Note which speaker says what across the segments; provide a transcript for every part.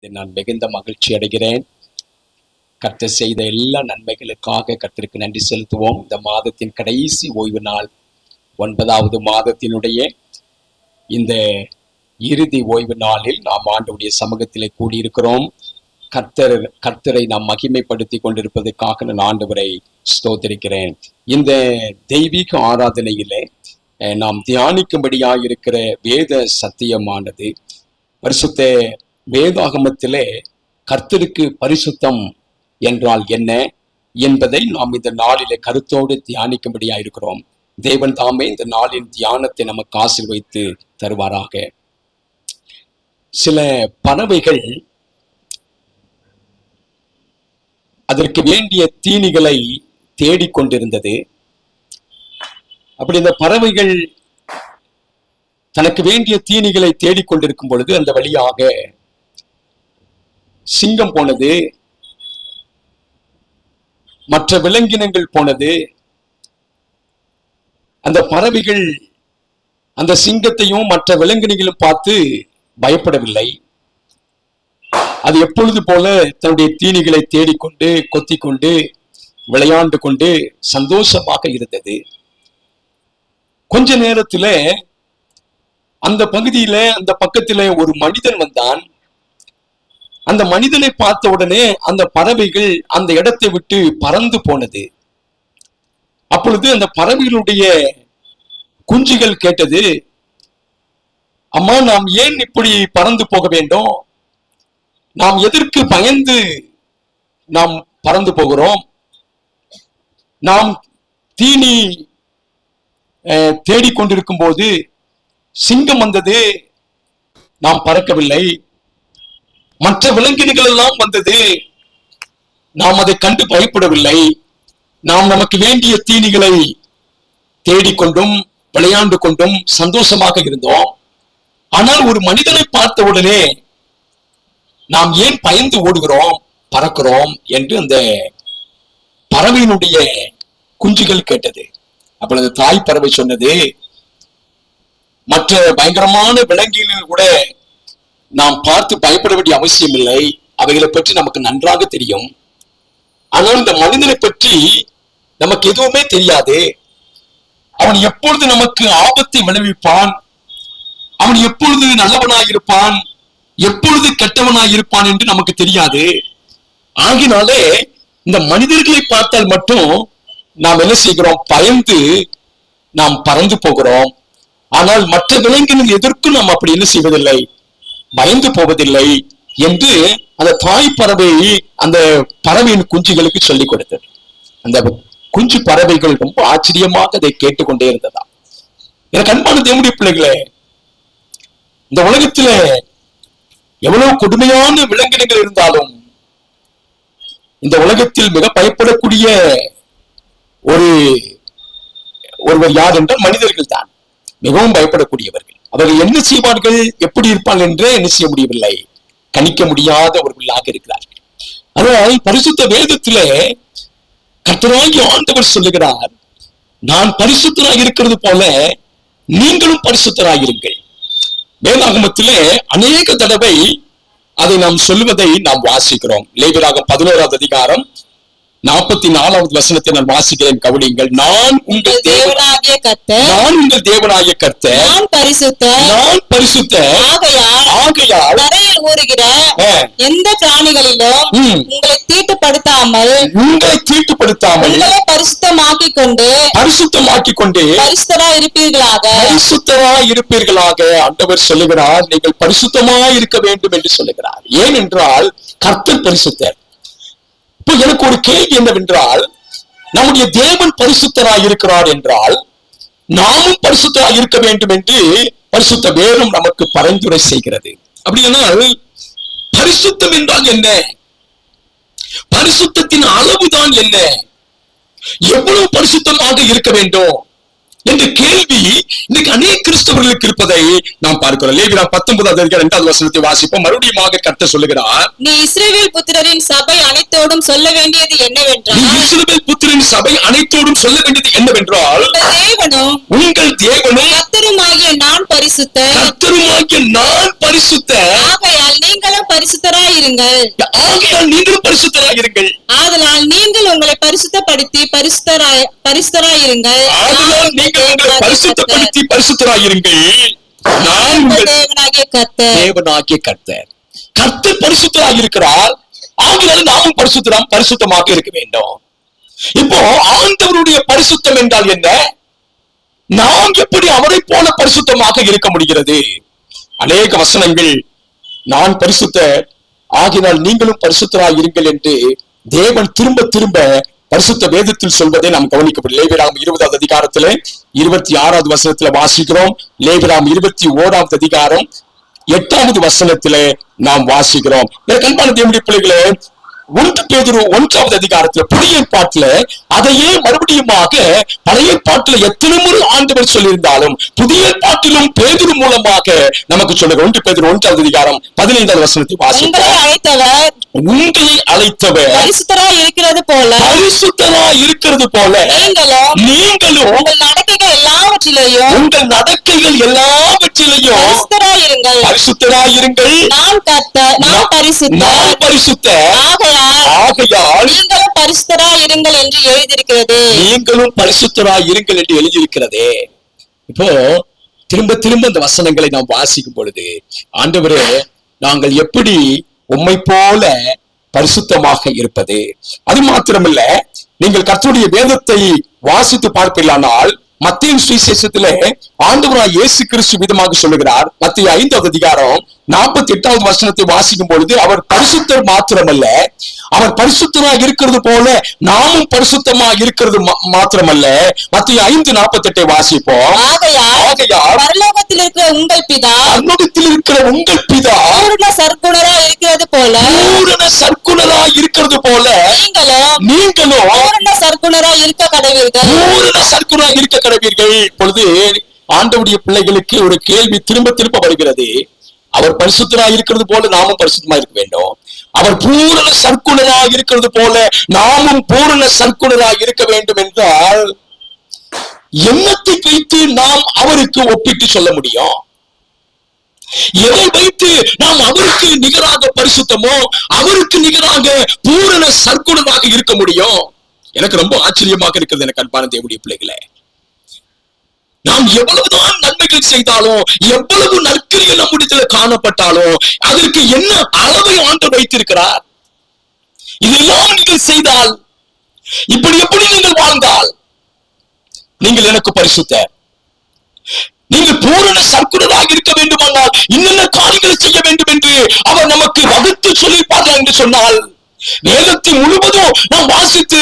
Speaker 1: நான் மிகுந்த மகிழ்ச்சி அடைகிறேன். கர்த்தர் செய்த எல்லா நன்மைகளுக்காக கர்த்தருக்கு நன்றி செலுத்துவோம். இந்த மாதத்தின் கடைசி ஓய்வு நாள், 9வது மாதத்தினுடைய இந்த இறுதி ஓய்வு நாளில் நாம் ஆண்டவருடைய சமூகத்திலே கூடியிருக்கிறோம். கர்த்தரை நாம் மகிமைப்படுத்தி கொண்டிருப்பதற்காக நான் ஆண்டவரை ஸ்தோத்திரிக்கிறேன். இந்த தெய்வீக ஆராதனையிலே நாம் தியானிக்கும்படியாக இருக்கிற வேத சத்தியமானது, பரிசுத்த வேதாகமத்திலே கர்த்தருக்கு பரிசுத்தம் என்றால் என்ன என்பதை நாம் இந்த நாளிலே கருத்தோடு தியானிக்கும்படியாக இருக்கிறோம். தேவன் தாமே இந்த நாளின் தியானத்தை நமக்கு ஆசீர்வதித்து தருவாராக. சில பறவைகள் அதற்கு வேண்டிய தீனிகளை தேடிக்கொண்டிருந்தது. அப்படி இந்த பறவைகள் தனக்கு வேண்டிய தீனிகளை தேடிக்கொண்டிருக்கும் பொழுது அந்த வழியாக சிங்கம் போனது, மற்ற விலங்கினங்கள் போனது. அந்த பறவைகள் அந்த சிங்கத்தையும் மற்ற விலங்கினங்களும் பார்த்து பயப்படவில்லை. அது எப்பொழுது போல தன்னுடைய தீனிகளை தேடிக்கொண்டு கொத்திக்கொண்டு விளையாண்டு கொண்டு சந்தோஷமாக இருந்தது. கொஞ்ச நேரத்துல அந்த பகுதியில, அந்த பக்கத்துல ஒரு மனிதன் வந்தான். அந்த மனிதனை பார்த்த உடனே அந்த பறவைகள் அந்த இடத்தை விட்டு பறந்து போனது. அப்பொழுது அந்த பறவைகளுடைய குஞ்சுகள் கேட்டது, அம்மா, நாம் ஏன் இப்படி பறந்து போக வேண்டும்? நாம் எதற்கு பயந்து நாம் பறந்து போகிறோம்? நாம் தீனி தேடிக்கொண்டிருக்கும் போது சிங்கம் வந்தது, நாம் பறக்கவில்லை. மற்ற விலங்கினங்கள் எல்லாம் வந்தது, நாம் அதை கண்டு பயப்படவில்லை. நாம் நமக்கு வேண்டிய தீனிகளை தேடிக்கொண்டும் விளையாண்டு கொண்டும் சந்தோஷமாக இருந்தோம். ஆனால் ஒரு மனிதனை பார்த்த உடனே நாம் ஏன் பயந்து ஓடுகிறோம், பறக்கிறோம் என்று அந்த பறவையினுடைய குஞ்சுகள் கேட்டது. அப்பொழுது தாய் பறவை சொன்னது, மற்ற பயங்கரமான விலங்கினர்கள் கூட நாம் பார்த்து பயப்பட வேண்டிய அவசியம் இல்லை, அவைகளை பற்றி நமக்கு நன்றாக தெரியும். ஆனால் இந்த மனிதனை பற்றி நமக்கு எதுவுமே தெரியாது. அவன் எப்பொழுது நமக்கு ஆபத்தை விளைவிப்பான், அவன் எப்பொழுது நல்லவனாயிருப்பான், எப்பொழுது கெட்டவனாயிருப்பான் என்று நமக்கு தெரியாது. ஆகினாலே இந்த மனிதர்களை பார்த்தால் மட்டும் நாம் என்ன செய்கிறோம்? பயந்து நாம் பறந்து போகிறோம். ஆனால் மற்ற விலங்கினர்கள் எதற்கும் நாம் அப்படி என்ன செய்வதில்லை, பயந்து போவதில்லை என்று அந்த தாய் பறவை அந்த பறவையின் குஞ்சுகளுக்கு சொல்லிக் கொடுத்தது. அந்த குஞ்சு பறவைகள் ரொம்ப ஆச்சரியமாக அதை கேட்டுக்கொண்டே இருந்ததா. எனக்கு அன்பான தேவனுடைய பிள்ளைகளே, இந்த உலகத்தில எவ்வளவு கொடுமையான விலங்கினங்கள் இருந்தாலும் இந்த உலகத்தில் மிக பயப்படக்கூடிய ஒருவர் யார் என்றால் மனிதர்கள் தான். மிகவும் பயப்படக்கூடியவர்கள். அவர்கள் என்ன செய்வார்கள், எப்படி இருப்பார்கள் என்றே என்ன செய்ய முடியவில்லை, கணிக்க முடியாதவர்களாக இருக்கிறார்கள். அதனால் பரிசுத்த வேதத்திலே கர்த்தராகிய ஆண்டவர் சொல்லுகிறார், நான் பரிசுத்தராக இருக்கிறது போல நீங்களும் பரிசுத்தராயிருங்கள். வேதாகமத்திலே அநேக தடவை அதை நாம் சொல்லுவதை நாம் வாசிக்கிறோம். லேவியராகமம் 11வது அதிகாரம் 44வது வசனத்தை நான் வாசிக்கிறேன், கவனியுங்கள். நான் உங்கள் தேவனாகிய கர்த்தர், நான் உங்கள் தேவனாகிய கர்த்தர், நான் பரிசுத்தர், ஆகையால் தரையில் ஊறுகிற எந்த பிராணிகளிலும் உங்களை தீட்டுப்படுத்தாமல் உங்களை பரிசுத்தமாக்கிக் கொண்டு பரிசுத்தராய் இருப்பீர்களாக ஆண்டவர் சொல்லுகிறார். நீங்கள் பரிசுத்தமாய் இருக்க வேண்டும் என்று சொல்லுகிறார். ஏனென்றால் கர்த்தர் பரிசுத்தர். எனக்கு ஒரு கேள்வி என்னவென்றால், நம்முடைய தேவன் பரிசுத்தராய் இருக்கிறார் என்றால் நாமும் பரிசுத்தராய் இருக்க வேண்டும் என்று பரிசுத்த வேதம் நமக்கு பரிந்துரை செய்கிறது. அப்படியானால் பரிசுத்தம் என்றால் என்ன? பரிசுத்தத்தின் அளவுதான் என்ன? எவ்வளவு பரிசுத்தமாக இருக்க வேண்டும் என்ற கேள்வி இன்னைக்கு அநேக கிறிஸ்தவர்களுக்கு இருப்பதை நாம் பார்க்கிறோம். லேவியராகமம் 19:2 வாசிப்போம். மறுபடியும் கர்த்தர் சொல்லுகிறார்,
Speaker 2: நீ இஸ்ரவேல் புத்திரரின் சபை அனைத்தோடும் சொல்ல வேண்டியது என்னவென்றால்,
Speaker 1: இஸ்ரவேல் புத்திரரின் சபை அனைத்தோடும் சொல்ல வேண்டியது என்னவென்றால், உங்கள் தேவனும்
Speaker 2: கர்த்தருமாகிய நான் பரிசுத்தர்,
Speaker 1: கர்த்தருமாகிய நான் பரிசுத்தர்,
Speaker 2: ஆகையால் நீங்களும் பரிசுத்தராயிருங்கள்,
Speaker 1: ஆகையால் நீங்களும் பரிசுத்தராயிருங்கள்,
Speaker 2: ஆதலால் நீங்கள் உங்களை பரிசுத்தப்படுத்தி பரிசுத்தராயிருங்கள்,
Speaker 1: ஆதலால் நீங்கள் உங்களை பரிசுத்தப்படுத்தி பரிசுத்தராயிருங்கள், நான் உங்கள்
Speaker 2: தேவனாகிய கர்த்தர்.
Speaker 1: தேவனாகிய கர்த்தர். கர்த்தர் பரிசுத்தராயிருக்கிறார், ஆகையால் நாமும் பரிசுத்தமாக இருக்க வேண்டும். இப்போ ஆண்டவருடைய பரிசுத்தம் என்றால் என்ன? நாம் எப்படி அவரை போல பரிசுத்தமாக இருக்க முடிகிறது? அநேக வசனங்கள் நான் பரிசுத்தர், ஆகினால் நீங்களும் பரிசுத்தராய் இருங்கள் என்று தேவன் திரும்ப திரும்ப பரிசுத்த வேதத்தில் சொல்வதை நாம் கவனிக்கப்படும். லேவியராகமம் 20வது அதிகாரத்திலே 26வது வசனத்துல வாசிக்கிறோம். லேவியராகமம் 21வது அதிகாரம் 8வது வசனத்திலே நாம் வாசிக்கிறோம். அன்பான தேவனுடைய பிள்ளைகளே, 1 பேதுரு 1வது அதிகாரத்துல புதிய ஏற்பாட்டுல அதையே மறுபடியுமாக பழைய ஏற்பாட்டுல எத்தனை முறை ஆண்டவர் சொல்லியிருந்தாலும் புதிய ஏற்பாட்டிலும் பேதுரு மூலமாக நமக்கு சொல்லுங்க. 1 பேதுரு 1வது அதிகாரம் 15வது வசனத்தை வாசிப்போம். உங்களை அழைத்தவர்
Speaker 2: பரிசுத்தராய் இருக்கிறது
Speaker 1: போல நீங்களும்
Speaker 2: உங்கள் நடக்கைகள் எல்லாவற்றிலேயும்
Speaker 1: பரிசுத்தராய் இருங்கள். நான் பரிசுத்தர், ஆகையால்
Speaker 2: நீங்களும் பரிசுத்தராய் இருங்கள் என்று எழுதியிருக்கிறது.
Speaker 1: நீங்களும் பரிசுத்தராய் இருங்கள் என்று எழுதியிருக்கிறதே. இப்போ திரும்ப திரும்ப இந்த வசனங்களை நாம் வாசிக்கும் பொழுது, ஆண்டவரே நாங்கள் எப்படி உம்மை போல பரிசுத்தமாக இருப்பது? அது மாத்திரமல்ல, நீங்கள் கர்த்தருடைய வேதத்தை வாசித்து பார்ப்பீர்களானால் மத்தேயு சுவிசேஷத்திலே ஆண்டவராய் இயேசு கிறிஸ்து விதமாக சொல்லுகிறார். மத்தேயு 5வது அதிகாரம் 48வது வசனத்தை வாசிக்கும் பொழுது, அவர் பரிசுத்தர் மாத்திரமல்ல, அவர் பரிசுத்தராக இருக்கிறது போல நாமும் பரிசுத்தமாக இருக்கிறது மாத்திரமல்ல. மத்தேயு 5:48 வாசிப்போம்.
Speaker 2: ஆகையால் பரலோகத்தில் இருக்கிற உங்கள் பிதா பூரண சற்குணராய் இருக்கிறது போல நீங்களும் பூரண சற்குணராய் இருக்க கடவீர்கள்.
Speaker 1: இப்பொழுது ஆண்டவருடைய பிள்ளைகளுக்கு ஒரு கேள்வி திரும்ப திரும்ப வருகிறது. அவர் பரிசுத்தராய் இருக்கிறது போல நாமும் பரிசுத்தமா இருக்க வேண்டும். அவர் பூரண சற்குணராய் இருக்கிறது போல நாமும் பூரண சற்குணராய் இருக்க வேண்டும் என்றால் என்னத்தை வைத்து நாம் அவருக்கு ஒப்பிட்டு சொல்ல முடியும்? எதை வைத்து நாம் அவருக்கு நிகராக பரிசுத்தமோ அவருக்கு நிகராக பூரண சற்குணராக இருக்க முடியும்? எனக்கு ரொம்ப ஆச்சரியமாக இருக்கிறது. எனக்கு அன்பான தேவனுடைய பிள்ளைகளே, நாம் எவ்வளவுதான் நன்மைகள் செய்தாலும், எவ்வளவு நற்கிரிகள் நம்முடைய காணப்பட்டாலும், அதற்கு என்ன அளவை ஆண்டவர் வைத்திருக்கிறார்? இதெல்லாம் நீங்கள் செய்தால், இப்படி எப்படி நீங்கள் வாழ்ந்தால் நீங்கள் எனக்கு பரிசுத்தர், நீங்கள் பூரண சற்குணராக இருக்க வேண்டுமானால் இன்னென்ன காரியங்களை செய்ய வேண்டும் என்று அவர் நமக்கு வகுத்து சொல்லியிருப்பார்கள் என்று சொன்னால், வேதத்தை முழுவதும் நாம் வாசித்து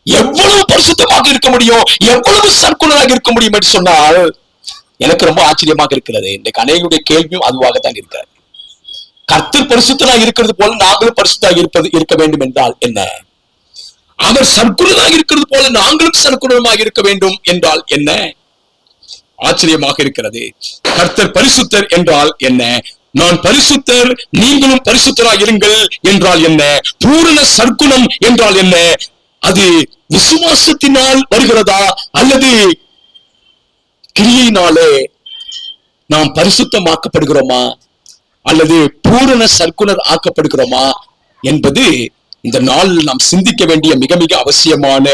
Speaker 1: எவ்வளவு பரிசுத்தமாக இருக்க முடியும், எவ்வளவு சற்குணராக இருக்க முடியும் என்று சொன்னால் எனக்கு ரொம்ப ஆச்சரியமாக இருக்கிறது. இன்றைக்கு அநேகருடைய கேள்வியும் அதுவாகத்தான் இருக்கிறது. கர்த்தர் பரிசுத்தராக இருக்கிறது போல நாங்களும் பரிசுத்தராக இருக்க வேண்டும் என்றால் என்ன? அவர் சற்குணராக இருக்கிறது போல நாங்களும் சற்குணமாக இருக்க வேண்டும் என்றால் என்ன? ஆச்சரியமாக இருக்கிறது. கர்த்தர் பரிசுத்தர் என்றால் என்ன? நான் பரிசுத்தர், நீங்களும் பரிசுத்தராக இருங்கள் என்றால் என்ன? பூரண சற்குணம் என்றால் என்ன? அது விசுவாசத்தினால் வருகிறதா அல்லது கிரியையினாலே நாம் பரிசுத்தமாக்கப்படுகிறோமா அல்லது பூரண சற்குணர் ஆக்கப்படுகிறோமா என்பது இந்த நாளில் நாம் சிந்திக்க வேண்டிய மிக மிக அவசியமான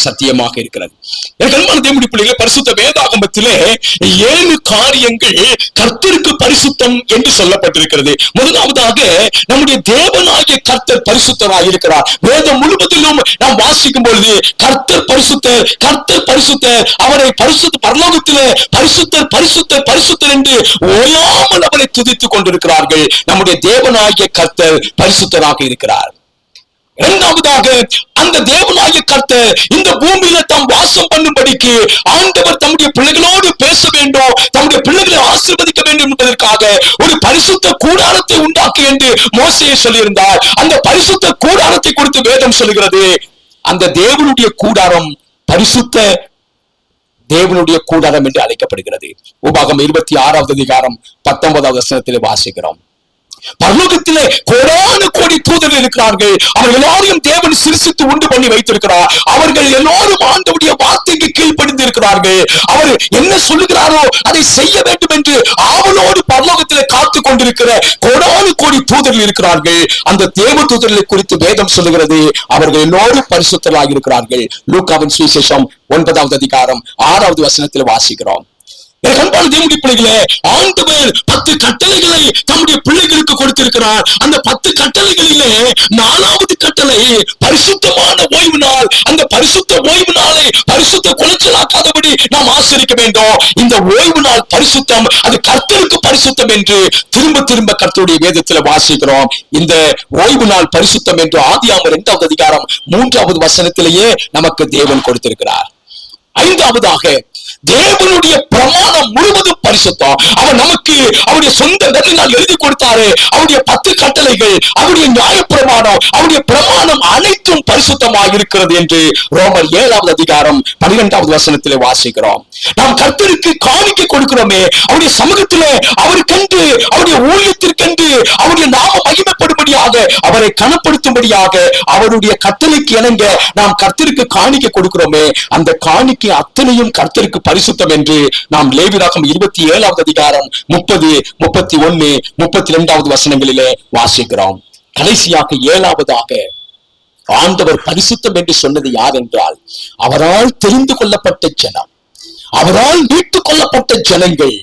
Speaker 1: சத்தியமாக இருக்கிறது. தேவனுடைய பிள்ளைகளே, பரிசுத்த வேதாகமத்திலே 7 காரியங்கள் கர்த்தருக்கு பரிசுத்தம் என்று சொல்லப்பட்டிருக்கிறது. முதலாவதாக நம்முடைய தேவனாகிய கர்த்தர் பரிசுத்தராக இருக்கிறார். வேதம் முழுவதிலும் நாம் வாசிக்கும் பொழுது கர்த்தர் பரிசுத்தர், கர்த்தர் பரிசுத்தர், அவரை பரிசுத்த பரலோகத்திலே பரிசுத்தர் பரிசுத்தர் பரிசுத்தர் என்று ஓயாமல் அவரை துதித்துக் கொண்டிருக்கிறார்கள். நம்முடைய தேவனாகிய கர்த்தர் பரிசுத்தராக இருக்கிறார். இரண்டாவதாக, அந்த தேவனாகிய கர்த்தர் இந்த பூமியில தாம் வாசம் பண்ணும்படிக்கு ஆண்டவர் தம்முடைய பிள்ளைகளோடு பேச வேண்டும், தம்முடைய பிள்ளைகளை ஆசீர்வதிக்க வேண்டும் என்பதற்காக ஒரு பரிசுத்த கூடாரத்தை உண்டாக்கு என்று மோசேயை சொல்லியிருந்தார். அந்த பரிசுத்த கூடாரத்தை குறித்து வேதம் சொல்லுகிறது. அந்த தேவனுடைய கூடாரம் பரிசுத்த தேவனுடைய கூடாரம் என்று அழைக்கப்படுகிறது. உபாகம் 26வது அதிகாரம் 19வது வசனத்திலே வாசிக்கிறோம். பரலோகத்திலே கோடான கோடி தூதர்கள் இருக்கிறார்கள். அவர்கள் எல்லாரையும் தேவன் சிருஷ்டித்து உண்டு பண்ணி வைத்திருக்கிறார். அவர்கள் எல்லோரும் ஆண்டவருடைய வார்த்தைக்கு கீழ்ப்படிந்து இருக்கிறார்கள். அவர் என்ன சொல்லுகிறாரோ அதை செய்ய வேண்டும் என்று ஆவலோடு பரலோகத்திலே காத்து கொண்டிருக்கிற கோடான கோடி தூதர்கள் இருக்கிறார்கள். அந்த தேவ தூதர்களை குறித்து வேதம் சொல்லுகிறது, அவர்கள் எல்லோரும் பரிசுத்தராக இருக்கிறார்கள். லூக்காவின் சுவிசேஷம் 9வது அதிகாரம் 6வது வசனத்தில் வாசிக்கிறோம். அன்பான தேவனுடைய பிள்ளைகளே, ஆண்டவர் 10 கட்டளைகளை தம்முடைய பிள்ளைகளுக்கு கொடுத்திருக்கிறார். அந்த 10 கட்டளைகளிலே 4வது கட்டளை பரிசுத்தமான ஓய்வு நாள். அந்த பரிசுத்த ஓய்வு நாளை பரிசுத்த குலைச்சலாக்காதபடி நாம் ஆசரிக்க வேண்டும். இந்த ஓய்வு நாள் பரிசுத்தம், அது கர்த்தருக்கு பரிசுத்தம் என்று திரும்ப திரும்ப கர்த்தருடைய வேதத்தில் வாசிக்கிறோம். இந்த ஓய்வு நாள் பரிசுத்தம் என்று ஆதியாகமம் 2வது அதிகாரம் 3வது வசனத்திலேயே நமக்கு தேவன் கொடுத்திருக்கிறார். 5வதாக தேவனுடைய பிரமாணம் முழுவதும் பரிசுத்தம். அவர் நமக்கு அவருடைய சொந்த நெறினால் எழுதி கொடுத்தாரு. அவருடைய 10 கட்டளைகள், அவருடைய நியாயப்பிரமாணம், அவருடைய பிரமாணம் அனைத்தும் பரிசுத்தமாக இருக்கிறது என்று ரோமர் 7வது அதிகாரம் 12வது வசனத்திலே வாசிக்கிறோம். நாம் கர்த்தருக்கு காணிக்கை கொடுக்கிறோமே, அவருடைய சமூகத்திலே அவருக்கென்று, அவருடைய ஊழியத்திற்கென்று, அவருடைய நாம மகிமைப்படும்படியாக, அவரை கனப்படுத்தும்படியாக, அவருடைய கட்டளைக்கு இணங்க நாம் கர்த்தருக்கு காணிக்கை கொடுக்கிறோமே, அந்த காணிக்கை அத்தனையும் கர்த்தருக்கு பரிசுத்தம் என்று நாம் லேவியராகமம் 27வது அதிகாரம் 30, 31, 32வது வசனங்களிலே வாசிக்கிறோம். கடைசியாக 7வதாக ஆண்டவர் பரிசுத்தம் என்று சொன்னது யார் என்றால், அவரால் தெரிந்து கொள்ளப்பட்ட ஜனம், அவரால் மீட்டுக் கொள்ளப்பட்ட ஜனங்கள்,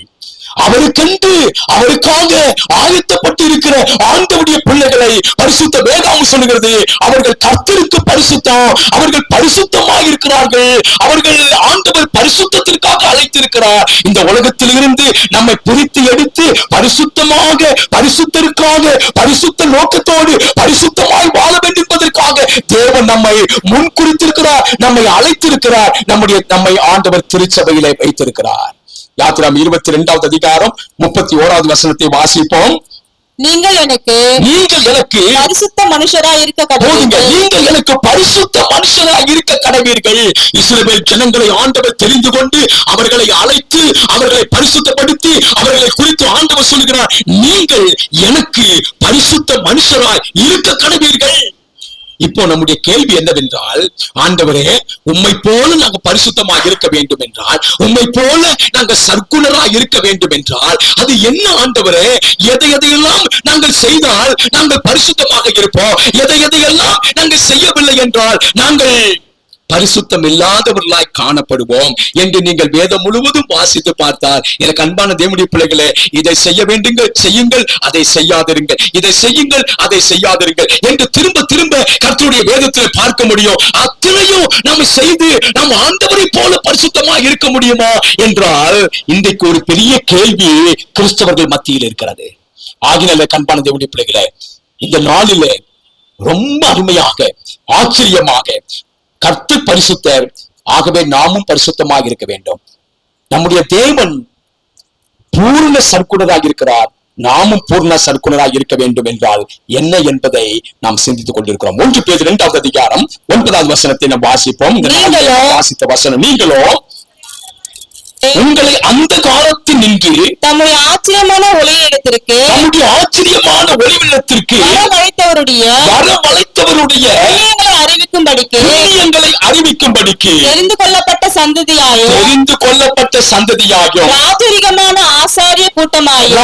Speaker 1: அவருக்கென்று அவருக்காக ஆயத்தப்பட்டு இருக்கிற ஆண்டவருடைய பிள்ளைகளை பரிசுத்த வேதாகம் சொல்லுகிறது. அவர்கள் கர்த்தருக்கு பரிசுத்தம், அவர்கள் பரிசுத்தமாக இருக்கிறார்கள். அவர்கள் ஆண்டவர் பரிசுத்தத்திற்காக அழைத்திருக்கிறார். இந்த உலகத்தில் இருந்து நம்மை பிரித்து எடுத்து பரிசுத்தமாக, பரிசுத்தருக்காக, பரிசுத்த நோக்கத்தோடு பரிசுத்தமாய் வாழ வேண்டும் என்பதற்காக தேவன் நம்மை முன் குறித்திருக்கிறார், நம்மை அழைத்திருக்கிறார். நம்மை ஆண்டவர் திருச்சபையிலே வைத்திருக்கிறார். யாத்திராம் 22வது அதிகாரம் 31வது வசனத்தை வாசிப்போம்.
Speaker 2: நீங்கள் எனக்கு
Speaker 1: பரிசுத்த மனுஷராய் இருக்க கடவீர்கள். நீங்கள் எனக்கு பரிசுத்த மனுஷராய் இருக்க கடவீர்கள். இஸ்ரவேல் ஜனங்களை ஆண்டவர் தெரிந்து கொண்டு அவர்களை அழைத்து அவர்களை பரிசுத்தப்படுத்தி அவர்களை குறித்து ஆண்டவர் சொல்கிறார், நீங்கள் எனக்கு பரிசுத்த மனுஷராய் இருக்க கடவீர்கள். இப்போ நம்முடைய கேள்வி என்னவென்றால், ஆண்டவரே, உம்மை போல நாங்க பரிசுத்தமாக இருக்க வேண்டும் என்றால், உம்மை போல நாங்க சற்குணராக இருக்க வேண்டும் என்றால், அது என்ன ஆண்டவரே? எதையெல்லாம் நாங்கள் செய்தால் நாங்கள் பரிசுத்தமாக இருப்போம், எதையெல்லாம் நாங்கள் செய்யவில்லை என்றால் நாங்கள் பரிசுத்தம் இல்லாதவர்களாய் காணப்படுவோம் என்று நீங்கள் வேதம் முழுவதும் வாசித்து பார்த்தால், எனக்கு அன்பான தேவனுடைய பிள்ளைகளே, இதை செய்ய வேண்டுங்கள், செய்யுங்கள், அதை செய்யாதிருங்கள், இதை செய்யுங்கள், அதை செய்யாதிருங்கள் என்று திரும்ப திரும்ப கர்த்தருடைய வேதத்தில் பார்க்க முடியும். அத்தனையும் நாம் செய்து நாம் ஆண்டவரை போல பரிசுத்தமாக இருக்க முடியுமா என்றால், இன்றைக்கு ஒரு பெரிய கேள்வி கிறிஸ்தவர்கள் மத்தியில் இருக்கிறது. ஆகினால அன்பான தேவனுடைய பிள்ளைகளே, இந்த நாளிலே ரொம்ப அருமையாக, ஆச்சரியமாக கர்த்தர் பரிசுத்தர், ஆகவே நாமும் பரிசுத்தமாக இருக்க வேண்டும். நம்முடைய தேவன் பூர்ண சற்குணராக இருக்கிறார், நாமும் பூர்ண சற்குணராக இருக்க வேண்டும் என்றால் என்ன என்பதை நாம் சிந்தித்துக் கொண்டிருக்கிறோம். 1 பேதுரு 2வது அதிகாரம் 9வது வசனத்தை நாம் வாசிப்போம். வாசித்த வசனம், நீங்களோ உங்களை அந்த காலத்தில் நின்று
Speaker 2: தம்முடைய ஆச்சரியமான ஒளியிடத்திற்கு
Speaker 1: வரவழைத்தவருடைய அறிவிக்கும்படிக்கு
Speaker 2: தெரிந்து கொள்ளப்பட்ட சந்ததியாயும் ராஜரீகமான ஆசாரிய கூட்டமாயும்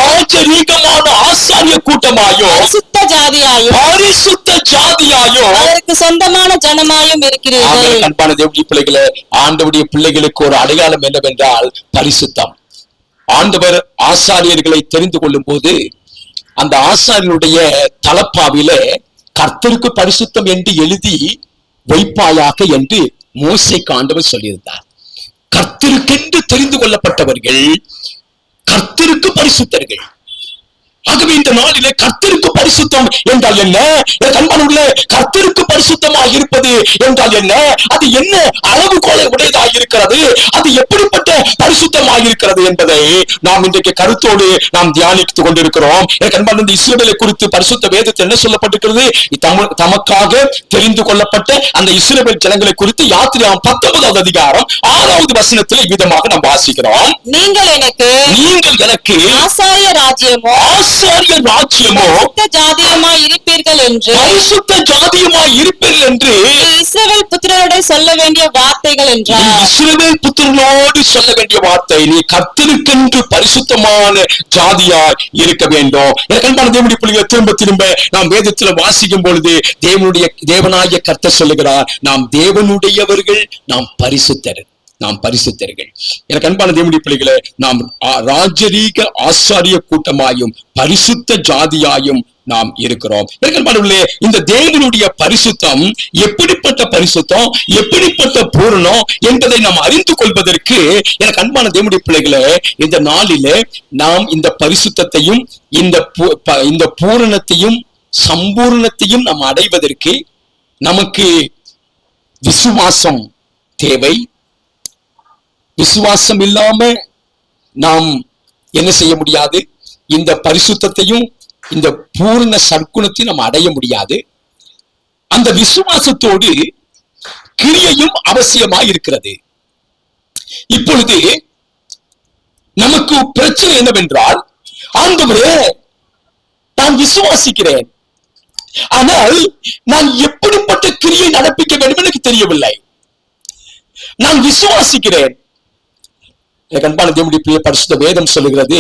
Speaker 2: பரிசுத்த ஜாதியாயும்
Speaker 1: அவருக்கு
Speaker 2: சொந்தமான ஜனமாயும் இருக்கிறீர்கள்.
Speaker 1: அன்பான தேவனுடைய பிள்ளைகளே, ஆண்டவருடைய பிள்ளைகளுக்கு ஒரு அடையாளம் என்னவென்றால் பரிசுத்தம். ஆண்டவர் ஆசாரியர்களை தெரிந்து கொள்ளும் போது அந்த ஆசாரியனுடைய தலப்பாவிலே கர்த்தருக்கு பரிசுத்தம் என்று எழுதி வைப்பாயாக என்று மோசேக்கு ஆண்டவர் சொல்லியிருந்தார். கர்த்தருக்கென்று தெரிந்து கொள்ளப்பட்டவர்கள் கர்த்தருக்கு பரிசுத்தர்கள். ஆகவே இந்த நாளிலே கர்த்தருக்கு பரிசுத்த பரிசுத்தம் என்றால் என்ன? கண்பானுள்ள கர்த்தருக்கு பரிசுத்தமாக இருப்பது என்றால் என்ன? அது என்ன அளவுகோலை உடையதாக இருக்கிறது? அது எப்படிப்பட்ட பரிசுத்தமாக இருக்கிறது என்பதை நாம் இன்றைக்கு கருத்தோடு நாம் தியானித்துக் கொண்டிருக்கிறோம். கண்பான இஸ்ரவேலை குறித்து பரிசுத்த வேதத்தில் என்ன சொல்லப்பட்டிருக்கிறது? தமக்காக தெரிந்து கொள்ளப்பட்ட அந்த இஸ்ரவேல் ஜனங்களை குறித்து யாத்திராகமம் 19வது அதிகாரம் 6வது வசனத்தில் விதமாக நாம் வாசிக்கிறோம்.
Speaker 2: நீங்கள் எனக்கு
Speaker 1: ஆசாரிய ராஜ்யமோ
Speaker 2: பரிசுத்த ஜாதியுமாய் இருப்பீர்கள் என்று இஸ்ரவேல் புத்திரரோடு சொல்ல வேண்டிய வார்த்தைகள் என்றார்.
Speaker 1: இஸ்ரவேல் புத்திரனோடு சொல்ல வேண்டிய வார்த்தை, நீ கர்த்தருக்கென்று பரிசுத்தமான ஜாதியாய் இருக்க வேண்டும். கண்பான தேவனுடைய பிள்ளைகளை திரும்ப திரும்ப நாம் வேதத்தில் வாசிக்கும் பொழுது தேவனாகிய கர்த்தர் சொல்லுகிறார், நாம் தேவனுடையவர்கள், நாம் பரிசுத்தர்கள். எனக்கு அன்பான தேவனுடைய பிள்ளைகளை, நாம் ராஜரீக ஆசாரிய கூட்டமாயும் பரிசுத்த ஜாதியாயும் நாம் இருக்கிறோம். இந்த தேவனுடைய பரிசுத்தம் எப்படிப்பட்ட பரிசுத்தம், எப்படிப்பட்ட பூரணம் என்பதை நாம் அறிந்து கொள்வதற்கு எனக்கு அன்பான தேவனுடைய பிள்ளைகளே, இந்த நாளிலே நாம் இந்த பரிசுத்தத்தையும் இந்த பூரணத்தையும் சம்பூர்ணத்தையும் நாம் அடைவதற்கு நமக்கு விசுவாசம் தேவை. விசுவாசம் இல்லாம நாம் என்ன செய்ய முடியாது? இந்த பரிசுத்தத்தையும் இந்த பூர்ண சற்குணத்தையும் நாம் அடைய முடியாது. அந்த விசுவாசத்தோடு கிரியையும் அவசியமாய் இருக்கிறது. இப்பொழுது நமக்கு பிரச்சனை என்னவென்றால், ஆண்டவரே நான் விசுவாசிக்கிறேன், ஆனால் நான் எப்படிப்பட்ட கிரியை நடப்பிக்க வேண்டும் எனக்கு தெரியவில்லை. நான் விசுவாசிக்கிறேன். அன்பான தேவனுடைய பரிசுத்த வேதம் சொல்லுகிறது,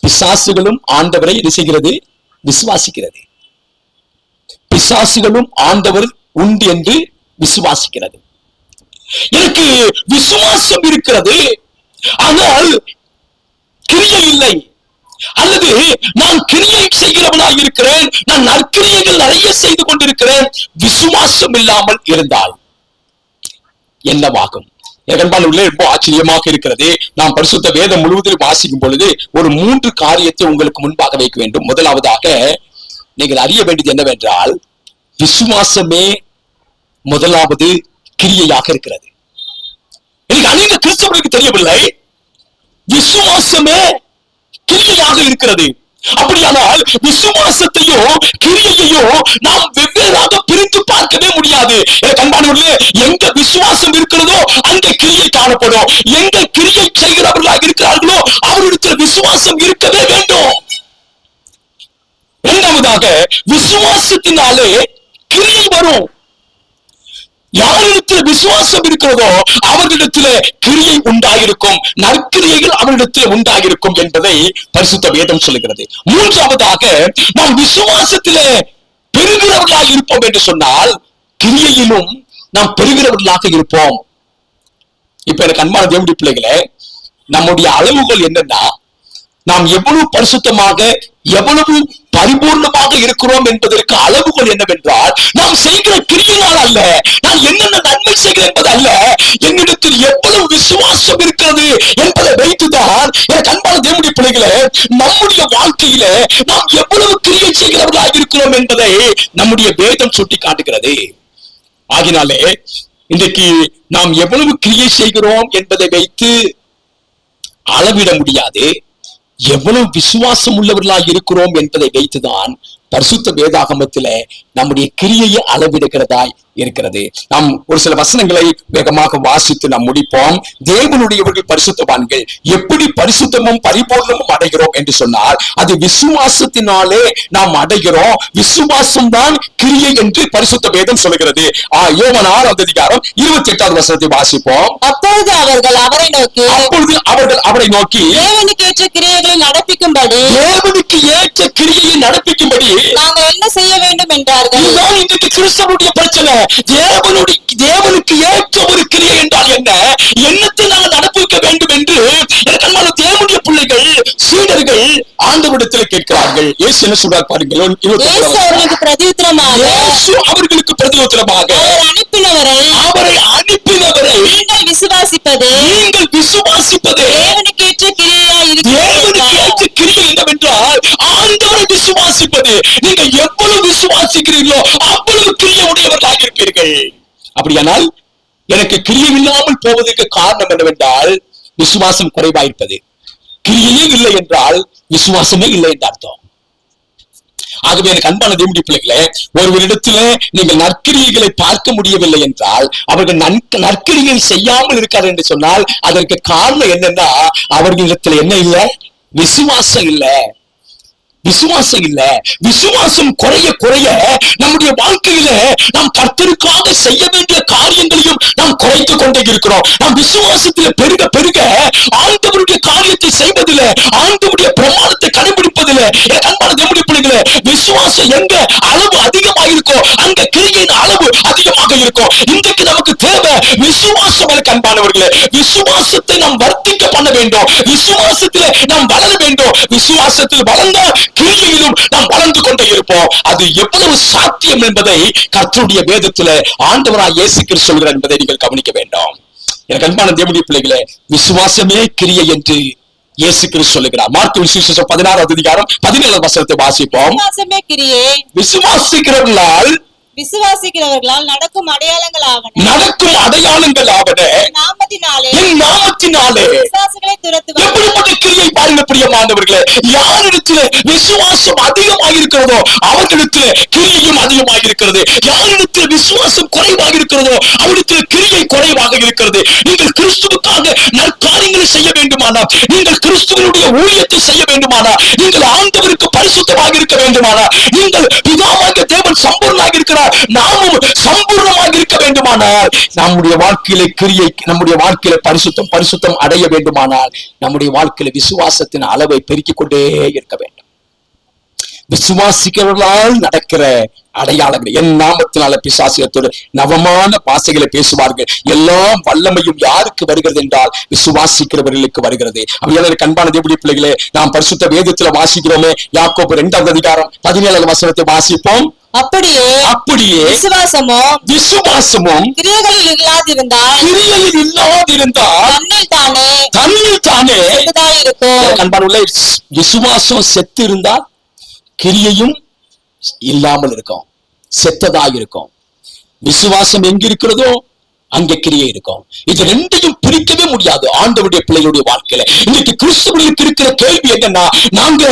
Speaker 1: பிசாசுகளும் ஆண்டவரை என்ன செய்கிறது? விசுவாசிக்கிறது. பிசாசுகளும் ஆண்டவர் உண்டு என்று விசுவாசிக்கிறது. எனக்கு விசுவாசம் இருக்கிறது, ஆனால் கிரியை இல்லை. அல்லது நான் கிரியை செய்கிறவனாக இருக்கிறேன், நான் நற்கிரியைகள் நிறைய செய்து கொண்டிருக்கிறேன், விசுவாசம் இல்லாமல் இருந்தால் என்னவாகும்? ரொம்ப ஆச்சரியமாக இருக்கிறது. நாம் பரிசுத்த வேதம் முழுவதிலும் வாசிக்கும் பொழுது ஒரு 3 காரியத்தை உங்களுக்கு முன்பாக வைக்க வேண்டும். முதலாவதாக நீங்கள் அறிய வேண்டியது என்னவென்றால், விசுவாசமே முதலாவது கிரியையாக இருக்கிறது. எனக்கு அநேக கிறிஸ்தவர்களுக்கு தெரியவில்லை, விசுவாசமே கிரியையாக இருக்கிறது. அப்படியானால் விசுவாசத்தையோ கிரியையோ நாம் வெவ்வேறாக பிரித்து பார்க்கவே முடியாது. அன்பானவர்களே, எங்க விசுவாசம் இருக்கிறதோ அங்கே கிரியை காணப்படும். எங்க கிரியை செய்கிறவர்களாக இருக்கிறார்களோ அவரிடத்தில் விசுவாசம் இருக்கவே வேண்டும். இரண்டாவதாக, விசுவாசத்தினாலே கிரியை வரும். யாரிடத்தில் விசுவாசம் இருக்கிறதோ அவர்களிடத்திலே கிரியை உண்டாயிருக்கும், நற்கிரியைகள் அவரிடத்தில் உண்டாயிருக்கும் என்பதை பரிசுத்த வேதம் சொல்லுகிறது. மூன்றாவதாக, நாம் விசுவாசத்திலே பெறுகிறவர்களாக இருப்போம் என்று சொன்னால் கிரியையிலும் நாம் பெறுகிறவர்களாக இருப்போம். இப்ப எனக்கு அன்பான தேவனுடைய பிள்ளைகளே, நம்முடைய அளவுகள் என்னன்னா, நாம் எவ்வளவு பரிசுத்தமாக எவ்வளவு பரிபூர்ணமாக இருக்கிறோம் என்பதற்கு அளவுகள் என்னவென்றால், நாம் செய்கிற கிரியையால் அல்ல, நான் என்னென்ன நன்மை செய்கிறேன் என்பது அல்ல, என்னிடத்தில் எவ்வளவு விசுவாசம் இருக்கிறது என்பதை வைத்துதான் எனக்கு அன்பான தேவனுடைய பிள்ளைகளே, நம்முடைய வாழ்க்கையில நாம் எவ்வளவு கிரியை செய்கிறவர்களாக இருக்கிறோம் என்பதை நம்முடைய வேதம் சுட்டி காட்டுகிறது. ஆகினாலே இன்றைக்கு நாம் எவ்வளவு கிரியை செய்கிறோம் என்பதை வைத்து அளவிட முடியாது. எவ்வளவு விசுவாசம் உள்ளவர்களாக இருக்கிறோம் என்பதை வைத்துதான் பரிசுத்த வேதாகமத்தில நம்முடைய கிரியையை அளவிடுகிறதாய் இருக்கிறது. நாம் ஒரு சில வசனங்களை வேகமாக வாசித்து நாம் முடிப்போம். தேவனுடையவர்கள் பரிசுத்தவான்கள் எப்படி பரிசுத்தமும் பரிபூர்ணமும் அடைகிறோம் என்று சொன்னால், அது விசுவாசத்தினாலே நாம் அடைகிறோம். விசுவாசம் தான் கிரியை என்று பரிசுத்த வேதம் சொல்லுகிறது. யோவான் 6வது அதிகாரம் 28வது வசனத்தை வாசிப்போம்.
Speaker 2: அப்பொழுது அவர்கள்
Speaker 1: அவரை நோக்கி
Speaker 2: தேவனுக்கு ஏற்ற கிரியைகளை
Speaker 1: நடப்பிக்கும்படி
Speaker 2: நாங்கள் என்ன செய்ய வேண்டும் என்றார்கள்.
Speaker 1: இதுதான் இன்றைக்கு கிறிஸ்தவனுடைய பிரச்சனை. தேவனுக்கு ஏற்ற ஒரு கிரியை என்றால் என்ன, என்னத்தை நாங்கள் நடப்பிக்க வேண்டும் என்று தேவனுடைய பிள்ளைகள் சீடர்கள் ஆண்டவரிடத்தில் கேட்கிறார்கள். இயேசு என்ன சொல்றார் பாருங்கள்.
Speaker 2: அவர்களுக்கு
Speaker 1: பிரதியுத்தரமாக அவரை அனுப்பினவரை
Speaker 2: நீங்கள் விசுவாசிப்பது
Speaker 1: தேவனுக்கு ஏற்ற கிரியை என்னவென்றால் ஆண்டவரை விசுவாசிப்பது. நீங்க எவ்வளவு விசுவாசிக்கிறீர்களோ அவ்வளவு கிரியை உடையவர்களாக இருப்பீர்கள். அப்படியானால் எனக்கு கிரியை இல்லாமல் போவதற்கு காரணம் என்னவென்றால் விசுவாசம் குறைவாயிருப்பது. கிரியையே இல்லை என்றால் விசுவாசமே இல்லை என்று அர்த்தம். ஆகவே எனக்கு அன்பான தேவனுடைய பிள்ளைகளே, ஒருவரிடத்துல நீங்கள் நற்கிரியைகளை பார்க்க முடியவில்லை என்றால், அவர்கள் நற்கிரியை செய்யாமல் இருக்கார் என்று சொன்னால் அதற்கு காரணம் என்னன்னா அவர்களிடத்துல என்ன இல்லை? விசுவாசம் இல்லை. விசுவாசம் இல்ல. விசுவாசம் குறைய குறைய நம்முடைய வாழ்க்கையில நாம் கர்த்தருக்காக செய்ய வேண்டிய காரியங்களையும் நாம் குறைத்துக் கொண்டே இருக்கிறோம். நாம் விசுவாசத்துல பெருக பெருக ஆண்டவருடைய காரியத்தை செய்வதில்ல, ஆண்டவருடைய பிரமாணத்தை கடைபிடிப்பதில்ல. அன்பான தேவனுடைய பிள்ளைகளே, விசுவாசம் எங்க அளவு அதிகமாக இருக்கோ அங்க கிரியின் அளவு அதிகமாக இருக்கும். இன்றைக்கு நமக்கு தேவை விசுவாசம். எனக்கு அன்பானவர்களே, விசுவாசத்தை நாம் வர்த்திக்க பண்ண வேண்டும். விசுவாசத்துல நாம் வளர வேண்டும். விசுவாசத்தில் வளர்ந்தால் கிரியையிலும் நாம் வளர்ந்து கொண்டே இருப்போம். அது எவ்வளவு சாத்தியம் என்பதை கர்த்தருடைய வேதத்துல ஆண்டவராய் இயேசு கிறிஸ்து சொல்கிறார் என்பதை நீங்கள் கவனிக்க வேண்டும். எனக்கு அன்பான தேவனுடைய பிள்ளைகளே, விசுவாசமே கிரியை என்று இயேசு கிறிஸ்து சொல்லுகிறார். மார்க்கு சுவிசேஷம் 16வது அதிகாரம் 17வது வசனத்தை வாசிப்போம்.
Speaker 2: விசுவாசமே கிரியே,
Speaker 1: விசுவாசிக்கிறவர்களால்
Speaker 2: நடக்கும் அடையாளங்கள் ஆவன
Speaker 1: என் நாமத்தினாலே எப்படிப்பட்ட கிரியை பாருங்க பிரியமானவர்களே. யாரிடத்துல விசுவாசம் அதிகமாக இருக்கிறதோ அவர்களிடத்துல கிரியையும் அதிகமாக இருக்கிறது. யாரிடத்துல விசுவாசம் குறைவாக இருக்கிறதோ அவரிடத்துல கிரியை குறைவாக இருக்கிறது. நீங்கள் கிறிஸ்துவுக்காக நற்காரியங்களை செய்ய வேண்டுமானால், நீங்கள் கிறிஸ்துவனுடைய ஊழியத்தை செய்ய வேண்டுமானால், நீங்கள் ஆண்டவருக்கு பரிசுத்தமாக இருக்க வேண்டுமானால், நீங்கள் பிதாவாகிய தேவன் சம்பூர்ணமாக இருக்கிறார், நாமும் சம்பூர்ணமாக இருக்க வேண்டுமானால், நம்முடைய வாழ்க்கையில கிரியை, நம்முடைய வாழ்க்கையில பரிசுத்தம் அடைய வேண்டுமானால் நம்முடைய வாழ்க்கையில விசுவாசத்தின் அளவை பெருக்கிக் கொண்டே இருக்க வேண்டும். விசுவாசிக்கிறவர்களால் நடக்கிற அடையாளங்கள். என் நாமத்தினால பிசாசியத்தோடு நவமான பாசைகளை பேசுவார்கள். எல்லாம் வல்லமையும் யாருக்கு வருகிறது என்றால் விசுவாசிக்கிறவர்களுக்கு வருகிறது. அப்படியே அன்பான தேவனுடைய பிள்ளைகளே, நாம் பரிசுத்த வேதத்துல வாசிக்கிறோமே, யாக்கோபு 2வது அதிகாரம் 17வது வசனத்தை வாசிப்போம்.
Speaker 2: அப்படியே விசுவாசமும் கிரியைகளில் இல்லாதிருந்தால் தன்னில் தானே இருக்கும்.
Speaker 1: அன்பான விசுவாசம் செத்து இருந்தால் கிரியையும் இல்லாமல் இருக்கும், செத்ததாக இருக்கும். விசுவாசம் எங்க இருக்கிறதோ அங்க கிரியை இருக்கும். இது ரெண்டையும் பிரிக்கவே முடியாது ஆண்டவருடைய பிள்ளைகளுடைய வாழ்க்கையில. இன்னைக்கு கிறிஸ்துவுக்கு இருக்கிற கேள்வி என்னன்னா, நாங்க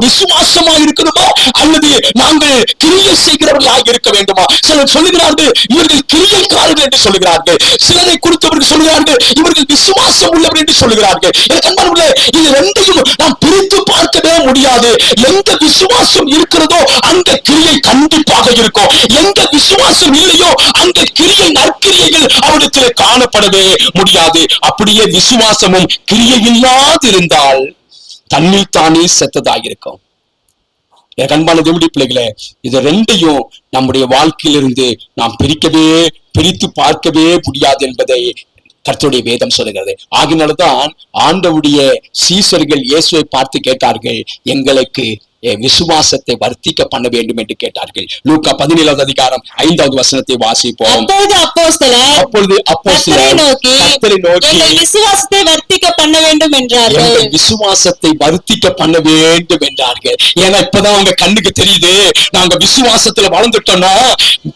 Speaker 1: விசுவாசமா இருக்கணுமா அல்லது நாங்கள் கிரியை செய்கிறவர்களாக இருக்க வேண்டுமா? சிலர் சொல்லுகிறார்கள் இவர்கள் கிரியைக்காரர்கள் என்று சொல்லுகிறார்கள். சிலரை குறித்தவர்கள் சொல்லுகிறார்கள் இவர்கள் விசுவாசம் உள்ளவர் என்று சொல்லுகிறார்கள். இது ரெண்டையும் நாம் பிரித்து பார்க்கவே முடியாது. எங்க விசுவாசம் இருக்கிறதோ அங்க கிரியை கண்டிப்பாக இருக்கும். எங்க விசுவாசம் இல்லையோ அங்க கிரியை நற்கிரியைகள் அவரிடத்தில் காணப்படவே முடியாது. அப்படியே விசுவாசமும் கிரியை இல்லாதிருந்தால் தன்னில் தானே செத்ததாயிருக்கும். என் அன்பான தேவனுடைய பிள்ளைகளே, இது ரெண்டையும் நம்முடைய வாழ்க்கையிலிருந்து நாம் பிரித்து பார்க்கவே முடியாது என்பதை கர்த்தருடைய வேதம் சொல்லுகிறது. ஆகினால்தான் ஆண்டவருடைய சீசர்கள் இயேசுவை பார்த்து கேட்டார்கள், எங்களுக்கு விசுவாசத்தை வர்த்திக்க பண்ண வேண்டும் என்று கேட்டார்கள். லூக்கா 17வது அதிகாரம் 5வது வசனத்தை வாசிப்போம்.
Speaker 2: அப்பொழுது அப்போஸ்தலர் கர்த்தரை நோக்கி விசுவாசத்தை வர்த்திக்க பண்ண வேண்டும் என்றார்கள்.
Speaker 1: விசுவாசத்தை வர்த்திக்க பண்ண வேண்டும் என்றார்கள். ஏன்னா இப்பதான் அவங்க கண்ணுக்கு தெரியுது, நாங்க விசுவாசத்துல வளர்ந்துட்டோம்னா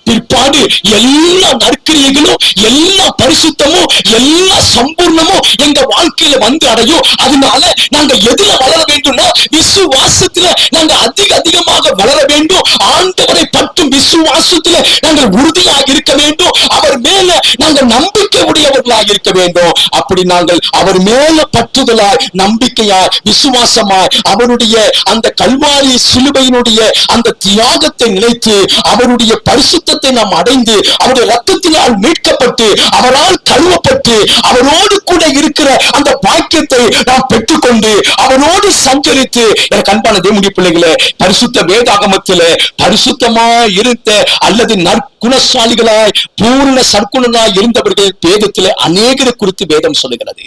Speaker 1: பிற்பாடு எல்லா நற்கிரியைகளும், எல்லா பரிசுத்தமும், எல்லா சம்பூர்ணமும் எங்க வாழ்க்கையில வந்து அடையும். அதனால நாங்க எதுல வளர வேண்டும்னா விசுவாசத்துல நாங்க அதிகமாக வளர வேண்டும். ஆண்டவரை பற்றும் விசுவாசத்துல நாங்கள் உறுதியாக இருக்க வேண்டும். அவர் மேல நாங்கள் நம்பிக்கை உடையவர்களாக இருக்க வேண்டும். அப்படி நாங்கள் அவர் மேல பற்றுதலாய், நம்பிக்கையாய், விசுவாசமாய் அவருடைய அந்த கல்வாரி சிலுவையினுடைய அந்த தியாகத்தை நினைத்து அவருடைய பரிசுத்தத்தை நாம் அடைந்து அவருடைய ரத்தத்தினால் மீட்கப்பட்டு அவரால் கழுவப்பட்டு அவரோடு கூட இருக்கிற அந்த பாக்கியத்தை நாம் பெற்றுக்கொண்டு அவரோடு சஞ்சரித்து, எனக்கு அன்பான தேவனுடைய பிள்ளைகளே, பரிசுத்த வேதாகமத்திலே பரிசுத்தமா இருந்த அல்லது நற்குணசாலிகளாய் பூர்ண சற்குணனாய் இருந்தவர்கள் வேதத்திலே அநேகரை குறித்து வேதம் சொல்லுகிறது.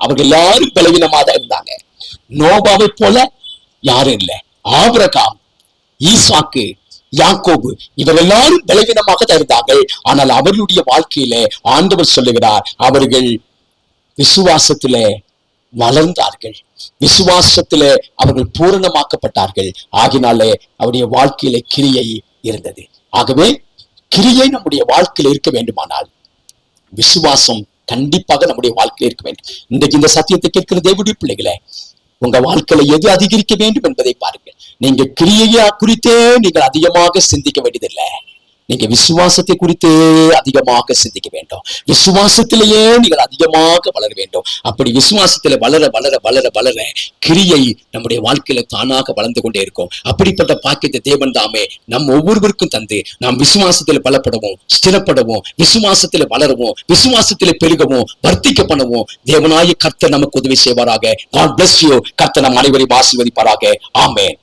Speaker 1: அவர்கள் எல்லாரும் பலவீனமாக இருந்தாங்க. நோபாவை போல யாரும் இல்லை. ஆபிரகாம், ஈசாக்கு, யாக்கோபு இவர் எல்லாரும் பலவீனமாக தான் இருந்தார்கள். ஆனால் அவர்களுடைய வாழ்க்கையில ஆண்டவர் சொல்லுகிறார், அவர்கள் விசுவாசத்திலே வளர்ந்தார்கள். விசுவாசத்திலே அவர்கள் பூரணமாக்கப்பட்டார்கள். ஆகினாலே அவருடைய வாழ்க்கையில கிரியை இருந்தது. ஆகவே கிரியை நம்முடைய வாழ்க்கையில் இருக்க வேண்டுமானால் விசுவாசம் கண்டிப்பாக நம்முடைய வாழ்க்கையில் இருக்க வேண்டும். இன்றைக்கு இந்த சத்தியத்தை கேட்கிற தேவனுடைய பிள்ளைகளே, உங்க வாழ்க்கையில எது அதிகரிக்க வேண்டும் என்பதை பாருங்கள். நீங்க கிரியையா குறித்தே நீங்கள் அதிகமாக சிந்திக்க வேண்டியதில்லை. நீங்க விசுவாசத்தை குறித்தே அதிகமாக சிந்திக்க வேண்டும். விசுவாசத்திலேயே நீங்கள் அதிகமாக வளர வேண்டும். அப்படி விசுவாசத்துல வளர வளர வளர வளர கிரியை நம்முடைய வாழ்க்கையில தானாக வளர்ந்து கொண்டே இருக்கும். அப்படிப்பட்ட பாக்கியத்தை தேவன் தாமே நம் ஒவ்வொருவருக்கும் தந்து நாம் விசுவாசத்துல பலப்படவும், ஸ்திரப்படவும், விசுவாசத்துல வளரவும், விசுவாசத்துல பெருகவும், வர்த்திக்க பண்ணவும் தேவனாய கர்த்தர் நமக்கு உதவி செய்வாராக. God bless you. கர்த்தர் நம் அனைவரையும் ஆசீர்வதிப்பாராக. ஆமென்.